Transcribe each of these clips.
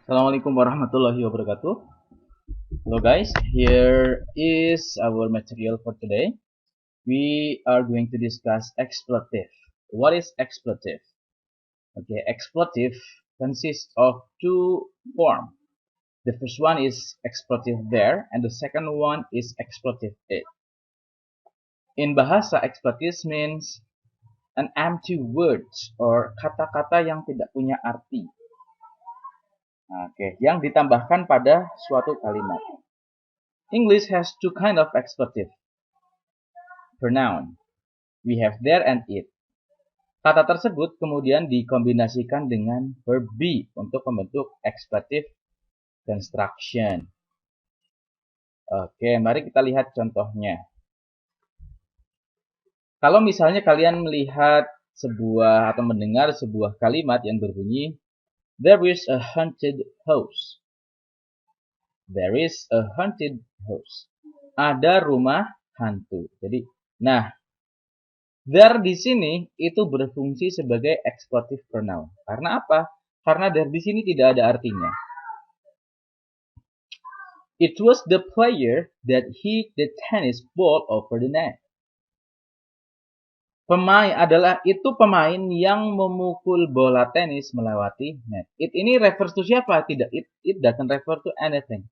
Assalamualaikum warahmatullahi wabarakatuh. Hello guys, here is our material for today. We are going to discuss expletive. What is expletive? Okay, expletive consists of two forms. The first one is expletive there, and the second one is expletive it. In bahasa, expletive means an empty words or kata-kata yang tidak punya arti. Oke, yang ditambahkan pada suatu kalimat. English has two kind of expletive pronoun. We have there and it. Kata tersebut kemudian dikombinasikan dengan verb be untuk membentuk expletive construction. Oke, mari kita lihat contohnya. Kalau misalnya kalian melihat sebuah atau mendengar sebuah kalimat yang berbunyi there is a haunted house. There is a haunted house. Ada rumah hantu. Jadi, nah, there di sini itu berfungsi sebagai expletive pronoun. Karena apa? Karena there di sini tidak ada artinya. It was the player that hit the tennis ball over the net. Pemain adalah itu pemain yang memukul bola tenis melewati net. It ini refers to siapa? Tidak. It doesn't refer to anything.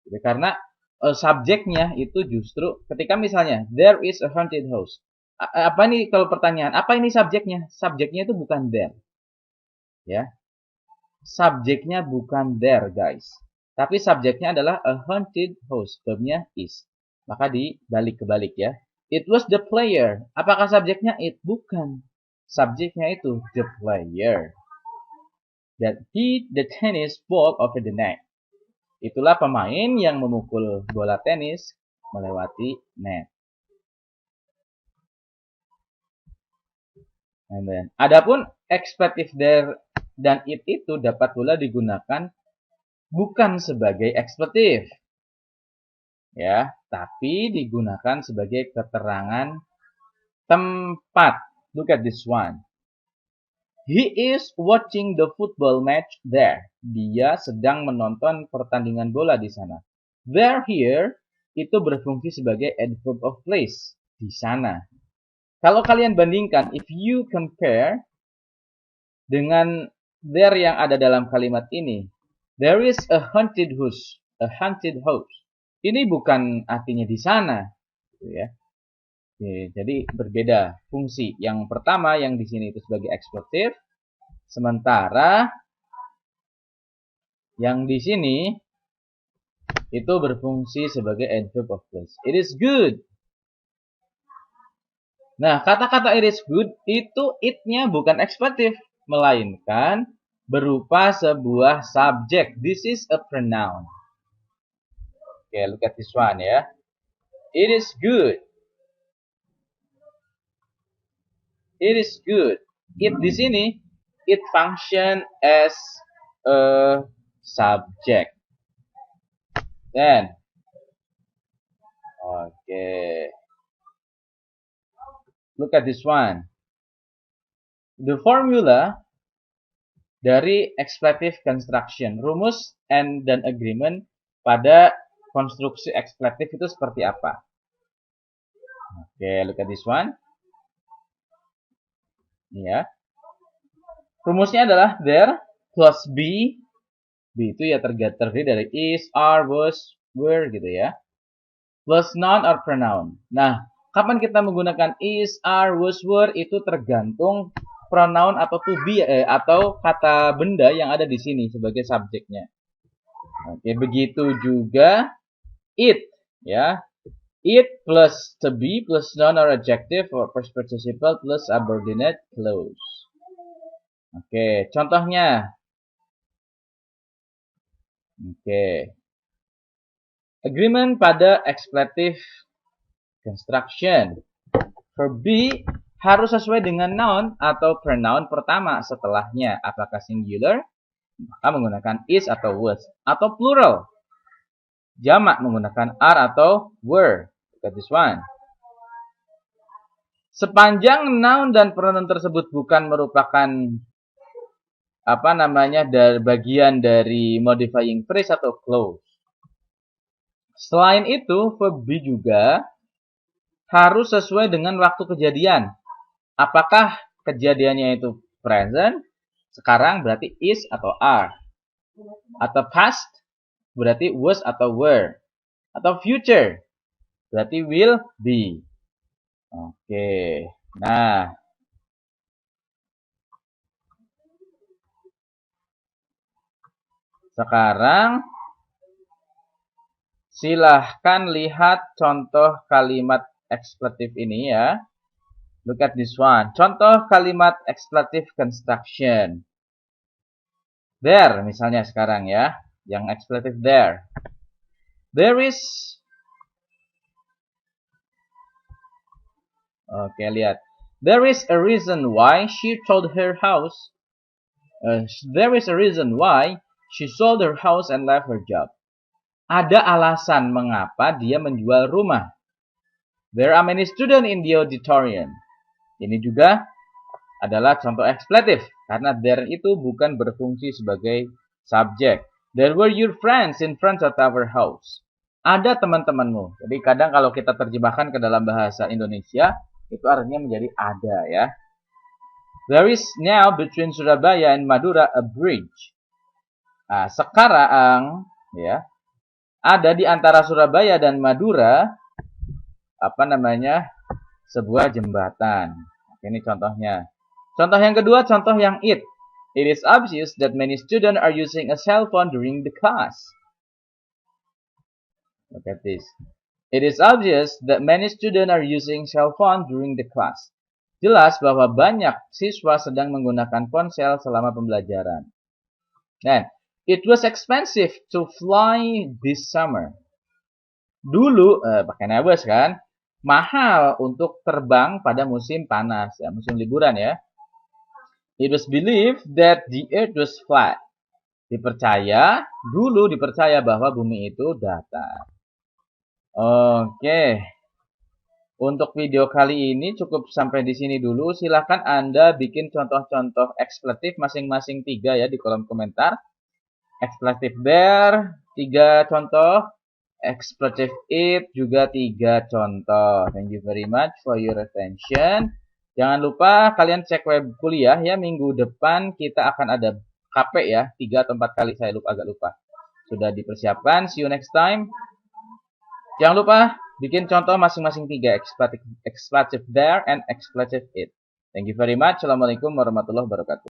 Jadi, karena subjeknya itu justru ketika misalnya there is a haunted house. Apa ini kalau pertanyaan? Apa ini subjeknya? Subjeknya itu bukan there. Ya. Subjeknya bukan there, guys. Tapi subjeknya adalah a haunted house. Verbnya is. Maka dibalik kebalik ya. It was the player. Apakah subjeknya it? Bukan. Subjeknya itu the player that hit the tennis ball over the net. Itulah pemain yang memukul bola tenis melewati net. And then, adapun expletive there dan it itu dapat pula digunakan bukan sebagai expletive, ya, tapi digunakan sebagai keterangan tempat. Look at this one. He is watching the football match there. Dia sedang menonton pertandingan bola di sana. There here itu berfungsi sebagai adverb of place di sana. Kalau kalian bandingkan, if you compare dengan there yang ada dalam kalimat ini, there is a haunted house. A haunted house. Ini bukan artinya di sana, gitu ya. Oke, jadi berbeda fungsi. Yang pertama yang di sini itu sebagai expletive, sementara yang di sini itu berfungsi sebagai adverb of place. It is good. Nah, kata-kata it is good itu it-nya bukan expletive, melainkan berupa sebuah subjek. This is a pronoun. Oke, look at this one ya. It is good. It is good. It di sini, it function as a subject. Then, okay. Look at this one. The formula dari expletive construction, rumus and dan agreement pada konstruksi expletive itu seperti apa? Okay, look at this one. Ya. Rumusnya adalah there plus be. Be itu ya terdiri dari is, are, was, were gitu ya. Plus noun or pronoun. Nah, kapan kita menggunakan is, are, was, were itu tergantung pronoun atau to be atau kata benda yang ada di sini sebagai subjeknya. Oke, begitu juga it ya. It plus to be plus noun or adjective or first participle plus subordinate clause. Oke, contohnya. Oke. Agreement pada expletive construction. Verb be harus sesuai dengan noun atau pronoun pertama setelahnya. Apakah singular? Maka menggunakan is atau was. Atau plural. Jamak menggunakan are atau were. Look at this one. Sepanjang noun dan pronoun tersebut bukan merupakan dari bagian dari modifying phrase atau clause. Selain itu, verb be juga harus sesuai dengan waktu kejadian. Apakah kejadiannya itu present, sekarang berarti is atau are. Atau past, berarti was atau were. Atau future, berarti will be. Oke, nah. Sekarang, silahkan lihat contoh kalimat expletive ini ya. Look at this one. Contoh kalimat expletive construction. There, misalnya sekarang ya. Yang expletive there. There is. Oke, lihat. There is a reason why she sold her house. There is a reason why she sold her house and left her job. Ada alasan mengapa dia menjual rumah. There are many students in the auditorium. Ini juga adalah contoh expletive. Karena there itu bukan berfungsi sebagai subjek. There were your friends in front of our house. Ada teman-temanmu. Jadi kadang kalau kita terjemahkan ke dalam bahasa Indonesia, itu artinya menjadi ada ya. There is now between Surabaya and Madura a bridge. Nah, sekarang ya, ada di antara Surabaya dan Madura sebuah jembatan. Ini contohnya. Contoh yang kedua, contoh yang it. It is obvious that many students are using a cell phone during the class. Look at this. It is obvious that many students are using cell phone during the class. Jelas bahwa banyak siswa sedang menggunakan ponsel selama pembelajaran. Dan it was expensive to fly this summer. Dulu, pakai was kan, mahal untuk terbang pada musim panas, ya, musim liburan ya. It was believed that the earth was flat. Dulu dipercaya bahwa bumi itu datar. Oke. Untuk video kali ini cukup sampai di sini dulu. Silahkan Anda bikin contoh-contoh expletive masing-masing 3 ya di kolom komentar. Expletive there 3 contoh. Expletive it juga 3 contoh. Thank you very much for your attention. Jangan lupa kalian cek web kuliah ya. Minggu depan kita akan ada KP ya. 3 atau 4 kali, saya agak lupa. Sudah dipersiapkan. See you next time. Jangan lupa bikin contoh masing-masing 3. Expletive there and expletive it. Thank you very much. Assalamualaikum warahmatullahi wabarakatuh.